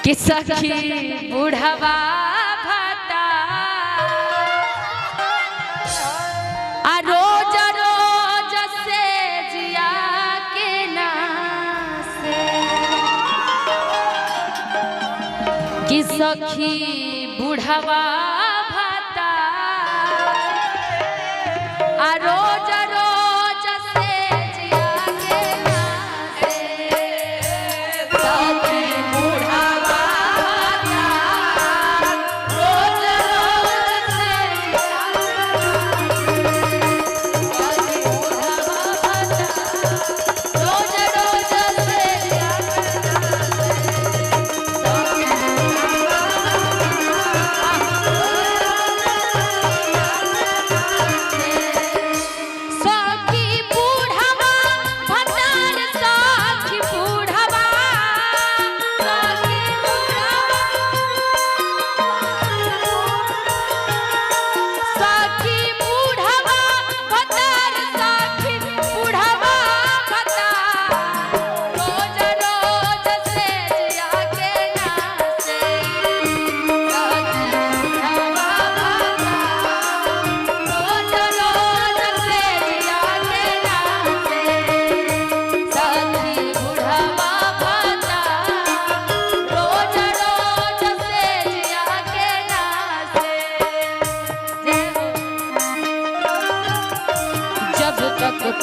कि सखी बुढ़वा भता रोज रोज से जिया के नासे कि सखी बुढ़वा भता रोज रोज से जिया के नासे सखी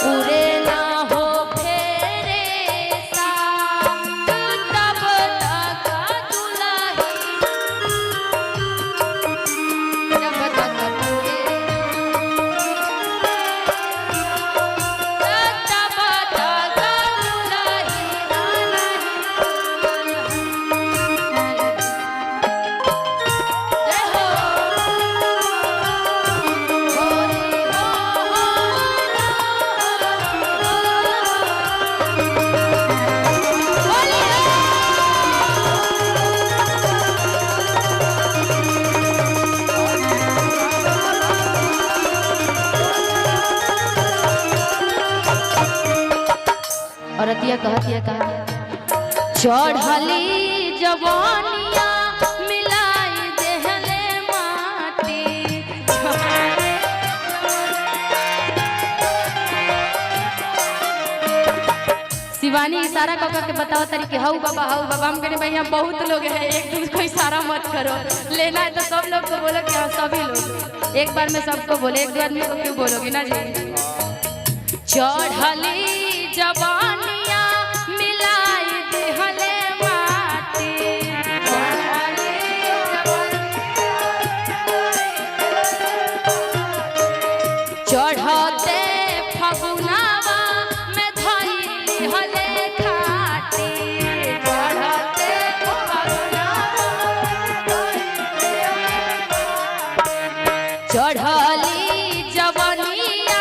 पूरे ना हो फेरे साथ तब तक दुल्ही जब तक पूरे तब तक दुल्ही औरतिया कहतिया कहा चढ़ली जवानिया मिलाई देहले माटी शिवानी इशारा कर के बताओ तारी कि हाउ बाबा हम कहने भाई यहाँ बहुत लोग हैं एक दूसरे को इशारा मत करो लेना है तो सब लोग को बोलो कि हाँ सभी लोग एक बार में सबको बोले एक दो आदमी को क्यों बोलोगे ना जी चढ़ली जवानिया मिलाई देहले माटी चढ़ते फगुनावा में धइली हले खाटी चढ़ते चढ़ली जवानिया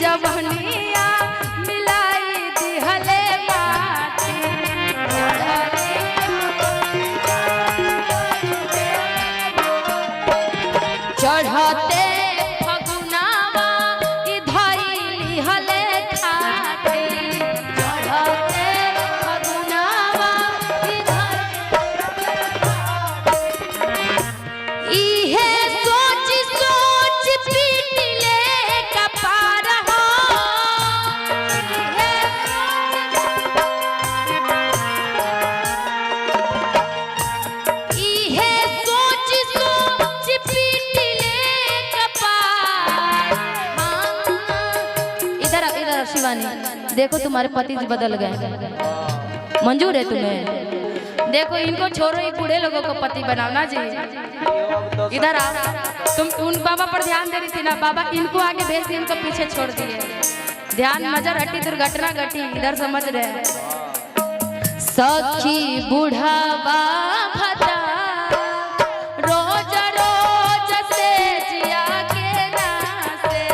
जवनिया मिलाई दिहले माटी चढ़ते फगुनावा धइली हले खाटी चढ़ते फगुनावा इहे सोच सोच पीटिले कपार शिवानी देखो तुम्हारे पति जी बदल गए मंजूर है तुम्हें देखो इनको छोड़ो ही बूढ़े लोगों को पति बनाओ ना जी इधर आओ तुम उन बाबा पर ध्यान दे रही थी ना बाबा इनको आगे भेज दिए इनको पीछे छोड़ दिए ध्यान नजर हटी दुर्घटना घटी इधर समझ रहे सखी बुढ़ावा भता रोज रोज से जिया के नासे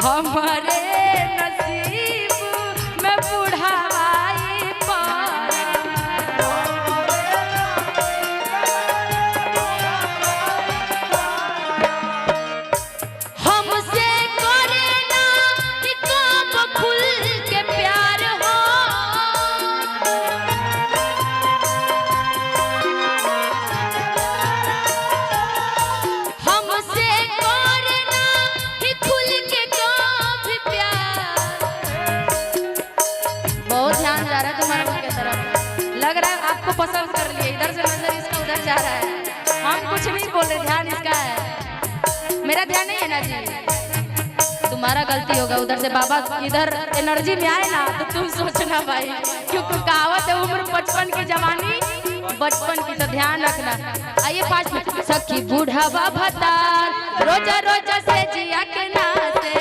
हमारे नसीब में बुढ़ाई पर हमसे करे ना कि कब खुल के प्यार हो हमसे करे ना कि खुल के कब प्यार। बहुत ध्यान जा रहा है तुम्हारे मुंह की तरफ, लग रहा है आपको पसंद कर लिए, इधर से नजर इसका उधर जा रहा है। हम कुछ नहीं बोल रहे, ध्यान इसका है, मेरा ध्यान नहीं है ना जी। तुम्हारा गलती होगा, उधर से बाबा इधर एनर्जी में आए ना तो तुम सोचना भाई, क्योंकि कहावत है उम्र बचपन की जवानी बचपन की, तो ध्यान रखना। आइए 5 मिनट। सखी बूढ़ावा भतार रोजा रोजा से जिया के नासे